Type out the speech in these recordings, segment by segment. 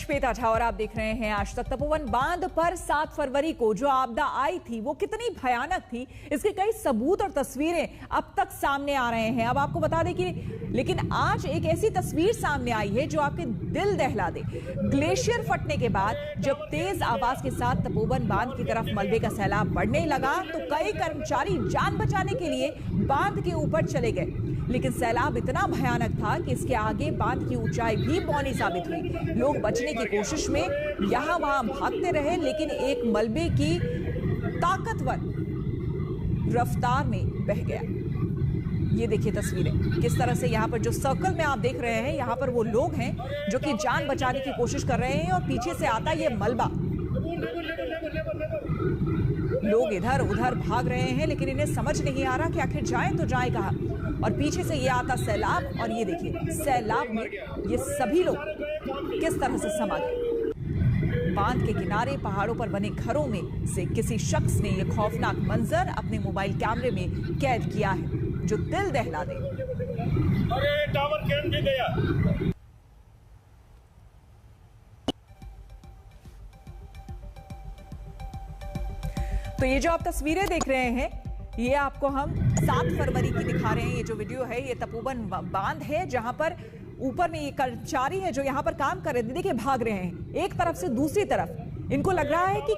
श्वेता झा और आप देख रहे हैं आज तक। तपोवन बांध पर 7 फरवरी को जो आपदा आई थी वो कितनी भयानक थी, इसके कई सबूत और तस्वीरें अब तक सामने आ रहे हैं। अब आपको बता दें कि लेकिन आज एक ऐसी तस्वीर सामने आई है जो आपके दिल दहला दे। ग्लेशियर फटने के बाद जब तेज आवाज के साथ तपोवन बांध की तरफ मलबे का सैलाब बढ़ने लगा तो कई कर्मचारी जान बचाने के लिए बांध के ऊपर चले गए, लेकिन सैलाब इतना भयानक था कि इसके आगे बांध की ऊंचाई भी मौनी साबित हुई। लोग बचने की कोशिश में यहां वहां भागते रहे, लेकिन एक मलबे की ताकतवर रफ्तार में बह गया। ये देखिए तस्वीरें किस तरह से यहाँ पर जो सर्कल में आप देख रहे हैं, यहाँ पर वो लोग हैं जो कि जान बचाने की कोशिश कर रहे हैं और पीछे से आता ये मलबा। लोग इधर उधर भाग रहे हैं, लेकिन इन्हें समझ नहीं आ रहा कि आखिर जाएं तो जाएं कहां। और पीछे से ये आता सैलाब, और ये देखिए सैलाब में ये सभी लोग किस तरह से समा गए। बांध के किनारे पहाड़ों पर बने घरों में से किसी शख्स ने यह खौफनाक मंजर अपने मोबाइल कैमरे में कैद किया है जो दिल दहला दे। अरे टावर कैम भी गया। तो ये जो आप तस्वीरें देख रहे हैं ये आपको हम 7 फरवरी की दिखा रहे हैं। ये जो वीडियो है ये तपोवन बांध है जहां पर ऊपर में ये कर्मचारी है जो यहां पर काम कर रहे थे, देखिए भाग रहे हैं एक तरफ से दूसरी तरफ। इनको लग रहा है कि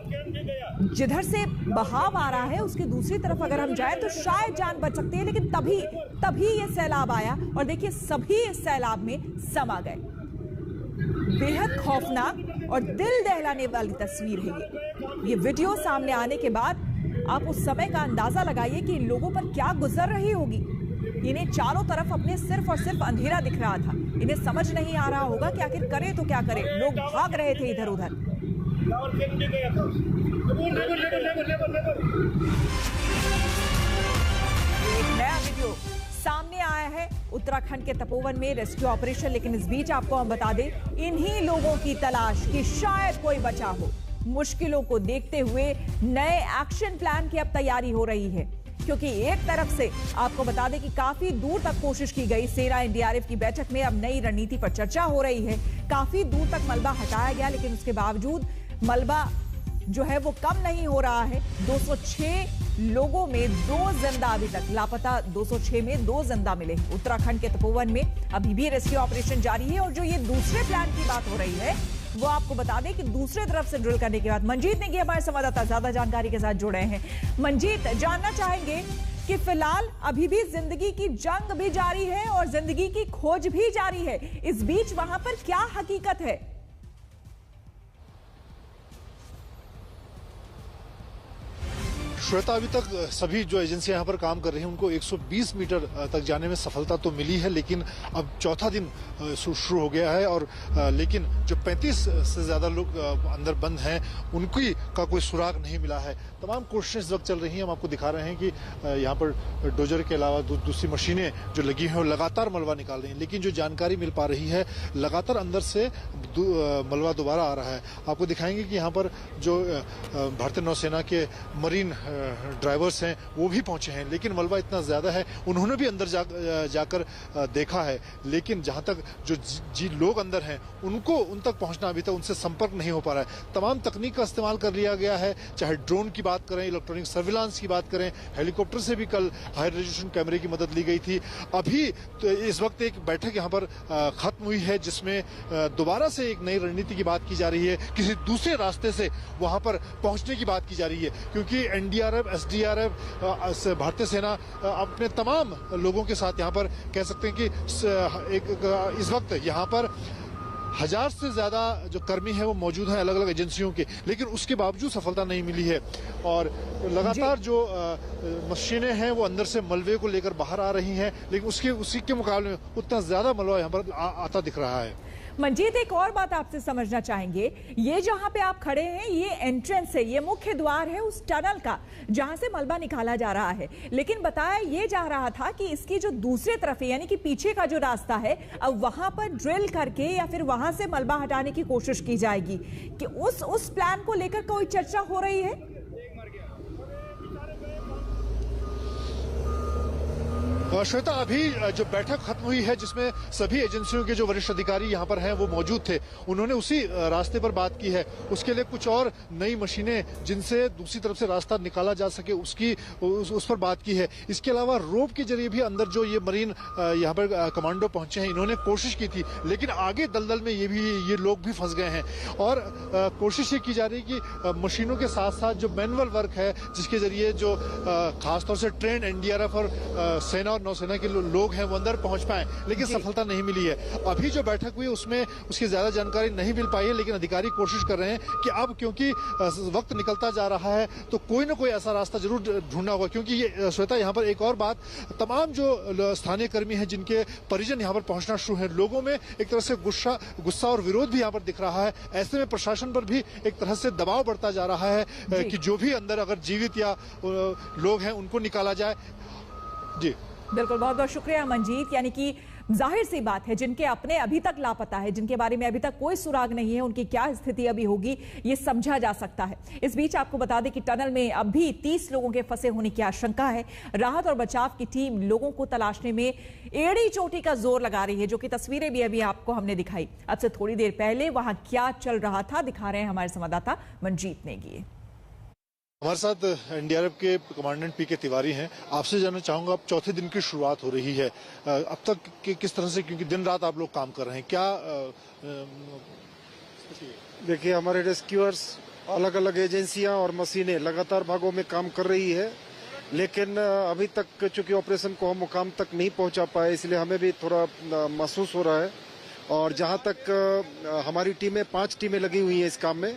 जिधर से बहाव आ रहा है उसकी दूसरी तरफ अगर हम जाएं तो शायद जान बच सकती है, लेकिन तभी ये सैलाब आया और देखिए सभी इस सैलाब में समा गए। बेहद खौफनाक और दिल दहलाने वाली तस्वीर है ये वीडियो सामने आने के बाद आप उस समय का अंदाजा लगाइए कि इन लोगों पर क्या गुजर रही होगी। इन्हें चारों तरफ अपने सिर्फ और सिर्फ अंधेरा दिख रहा था, इन्हें समझ नहीं आ रहा होगा कि आखिर करें तो क्या करें। लोग भाग रहे थे इधर उधर। एक नया वीडियो सामने आया है उत्तराखंड के तपोवन में रेस्क्यू ऑपरेशन, लेकिन इस बीच आपको हम बता दें इन्हीं लोगों की तलाश कि शायद कोई बचा हो। मुश्किलों को देखते हुए नए एक्शन प्लान की अब तैयारी हो रही है, क्योंकि एक तरफ से आपको बता दें कि काफी दूर तक कोशिश की गई। सेना एनडीआरएफ की बैठक में अब नई रणनीति पर चर्चा हो रही है। काफी दूर तक मलबा हटाया गया, लेकिन उसके बावजूद मलबा जो है वो कम नहीं हो रहा है। 206 लोगों में 2 जिंदा अभी तक लापता, 206 में 2 जिंदा मिले। उत्तराखंड के तपोवन में अभी भी रेस्क्यू ऑपरेशन जारी है। और जो ये दूसरे प्लान की बात हो रही है वो आपको बता दें कि दूसरे तरफ से ड्रिल करने के बाद मंजीत नेगी हमारे संवाददाता ज्यादा जानकारी के साथ जुड़े हैं। मंजीत, जानना चाहेंगे कि फिलहाल अभी भी जिंदगी की जंग भी जारी है और जिंदगी की खोज भी जारी है, इस बीच वहां पर क्या हकीकत है? श्वेता, अभी तक सभी जो एजेंसियां यहाँ पर काम कर रही हैं उनको 120 मीटर तक जाने में सफलता तो मिली है, लेकिन अब चौथा दिन शुरू हो गया है। और लेकिन जो 35 से ज्यादा लोग अंदर बंद हैं उनकी का कोई सुराग नहीं मिला है। तमाम कोशिशें इस वक्त चल रही हैं। हम आपको दिखा रहे हैं कि यहाँ पर डोजर के अलावा दूसरी मशीनें जो लगी हैं वो लगातार मलबा निकाल रही हैं, लेकिन जो जानकारी मिल पा रही है लगातार अंदर से मलबा दोबारा आ रहा है। आपको दिखाएंगे कि यहाँ पर जो भारतीय नौसेना के मरीन ड्राइवर्स हैं वो भी पहुंचे हैं, लेकिन मलबा इतना ज्यादा है उन्होंने भी अंदर जाकर देखा है, लेकिन जहां तक जो लोग अंदर हैं उनको उन तक पहुंचना अभी तक उनसे संपर्क नहीं हो पा रहा है। तमाम तकनीक का इस्तेमाल कर लिया गया है, चाहे ड्रोन की बात करें, इलेक्ट्रॉनिक सर्विलांस की बात करें, हेलीकॉप्टर से भी कल हाई रेजोल्यूशन कैमरे की मदद ली गई थी। अभी तो इस वक्त एक बैठक यहाँ पर खत्म हुई है जिसमें दोबारा से एक नई रणनीति की बात की जा रही है, किसी दूसरे रास्ते से वहां पर पहुंचने की बात की जा रही है, क्योंकि एनडीआरएफ, एसडीआरएफ, भारतीय सेना अपने तमाम लोगों के साथ यहाँ पर कह सकते हैं कि इस वक्त यहाँ पर 1000 से ज्यादा जो कर्मी हैं वो मौजूद हैं अलग अलग एजेंसियों के, लेकिन उसके बावजूद सफलता नहीं मिली है। और लगातार जो मशीनें हैं वो अंदर से मलबे को लेकर बाहर आ रही हैं, लेकिन उसी के मुकाबले में उतना ज्यादा मलबा यहाँ पर आता दिख रहा है। मंजीत, एक और बात आपसे समझना चाहेंगे, ये जहां पे आप खड़े हैं ये एंट्रेंस है, ये मुख्य द्वार है उस टनल का जहां से मलबा निकाला जा रहा है, लेकिन बताया ये जा रहा था कि इसकी जो दूसरे तरफ है यानी कि पीछे का जो रास्ता है अब वहां पर ड्रिल करके या फिर वहां से मलबा हटाने की कोशिश की जाएगी। कि उस प्लान को लेकर कोई चर्चा हो रही है? श्वेता, अभी जो बैठक खत्म हुई है जिसमें सभी एजेंसियों के जो वरिष्ठ अधिकारी यहाँ पर हैं वो मौजूद थे, उन्होंने उसी रास्ते पर बात की है। उसके लिए कुछ और नई मशीनें जिनसे दूसरी तरफ से रास्ता निकाला जा सके उस पर बात की है। इसके अलावा रोप के जरिए भी अंदर जो ये मरीन यहाँ पर कमांडो पहुंचे हैं, इन्होंने कोशिश की थी, लेकिन आगे दलदल में ये लोग भी फंस गए हैं। और कोशिश ये की जा रही है कि मशीनों के साथ साथ जो मैनुअल वर्क है, जिसके जरिए जो खासतौर से ट्रेन एनडीआरएफ और सेना और नौसेना के लोग हैं वो अंदर पहुंच पाए, लेकिन सफलता नहीं मिली है। अभी जो बैठक हुई उसमें उसकी ज्यादा जानकारी नहीं मिल पाई है, लेकिन अधिकारी कोशिश कर रहे हैं कि अब क्योंकि वक्त निकलता जा रहा है तो कोई ना कोई ऐसा रास्ता जरूर ढूंढना होगा। क्योंकि ये श्वेता, यहाँ पर एक और बात, तमाम जो स्थानीय कर्मी हैं जिनके परिजन यहाँ पर पहुंचना शुरू है, लोगों में एक तरह से गुस्सा और विरोध भी यहाँ पर दिख रहा है। ऐसे में प्रशासन पर भी एक तरह से दबाव बढ़ता जा रहा है कि जो भी अंदर अगर जीवित या लोग हैं उनको निकाला जाए। जी बिल्कुल, बहुत बहुत शुक्रिया मंजीत। यानी कि जाहिर सी बात है, जिनके अपने अभी तक लापता है, जिनके बारे में अभी तक कोई सुराग नहीं है, उनकी क्या स्थिति अभी होगी ये समझा जा सकता है। इस बीच आपको बता दें कि टनल में अभी 30 लोगों के फंसे होने की आशंका है। राहत और बचाव की टीम लोगों को तलाशने में एड़ी चोटी का जोर लगा रही है, जो कि तस्वीरें भी अभी आपको हमने दिखाई। अब से थोड़ी देर पहले वहां क्या चल रहा था दिखा रहे हैं हमारे संवाददाता मंजीत नेगी। हमारे साथ एनडीआरएफ के कमांडेंट पीके तिवारी हैं। आपसे जानना चाहूंगा, अब चौथे दिन की शुरुआत हो रही है, अब तक किस तरह से, क्योंकि दिन रात आप लोग काम कर रहे हैं, क्या देखिए, हमारे रेस्क्यूअर्स अलग अलग एजेंसियां और मशीनें लगातार भागों में काम कर रही है, लेकिन अभी तक चूंकि ऑपरेशन को हम मुकाम तक नहीं पहुंचा पाए, इसलिए हमें भी थोड़ा महसूस हो रहा है। और जहां तक हमारी टीमें 5 टीमें लगी हुई हैं इस काम में,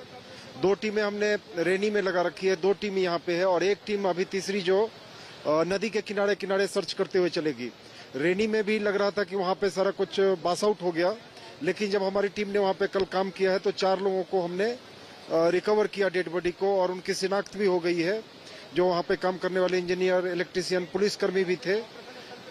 2 टीमें हमने रेनी में लगा रखी है, 2 टीम यहाँ पे है और 1 टीम अभी तीसरी जो नदी के किनारे किनारे सर्च करते हुए चलेगी। रेनी में भी लग रहा था कि वहाँ पे सारा कुछ बास आउट हो गया, लेकिन जब हमारी टीम ने वहाँ पे कल काम किया है तो 4 लोगों को हमने रिकवर किया, डेड बॉडी को, और उनकी शिनाख्त भी हो गई है। जो वहाँ पे काम करने वाले इंजीनियर, इलेक्ट्रीशियन, पुलिसकर्मी भी थे।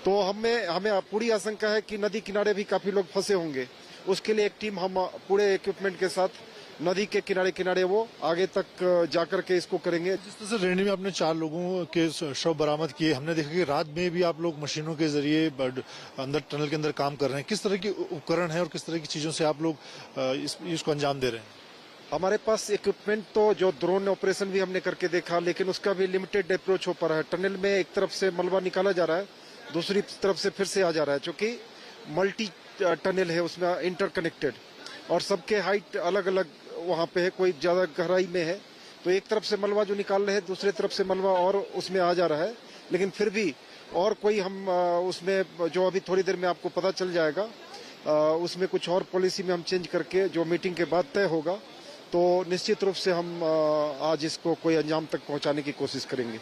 तो हमें पूरी आशंका है कि नदी किनारे भी काफी लोग फंसे होंगे। उसके लिए एक टीम हम पूरे इक्विपमेंट के साथ नदी के किनारे किनारे वो आगे तक जाकर के इसको करेंगे। जिस तरह से रेनी में आपने 4 लोगों के शव बरामद किए, हमने देखा कि रात में भी आप लोग मशीनों के जरिए अंदर टनल के अंदर काम कर रहे हैं। किस तरह की उपकरण है और किस तरह की चीजों से आप लोग इसको अंजाम दे रहे हैं? हमारे पास इक्विपमेंट तो जो ड्रोन ऑपरेशन भी हमने करके देखा, लेकिन उसका भी लिमिटेड अप्रोच हो पा रहा है। टनल में एक तरफ से मलबा निकाला जा रहा है, दूसरी तरफ से फिर से आ जा रहा है, क्योंकि मल्टी टनल है, उसमें इंटरकनेक्टेड, और सबके हाइट अलग अलग वहाँ पे है, कोई ज्यादा गहराई में है। तो एक तरफ से मलबा जो निकाल रहे हैं, दूसरी तरफ से मलबा और उसमें आ जा रहा है, लेकिन फिर भी और कोई हम उसमें जो अभी थोड़ी देर में आपको पता चल जाएगा, उसमें कुछ और पॉलिसी में हम चेंज करके जो मीटिंग के बाद तय होगा, तो निश्चित रूप से हम आज इसको कोई अंजाम तक पहुंचाने की कोशिश करेंगे।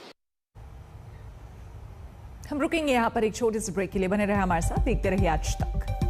हम रुकेंगे यहाँ पर एक छोटे से ब्रेक के लिए। बने रहे हमारे साथ, देखते रहिए आज तक।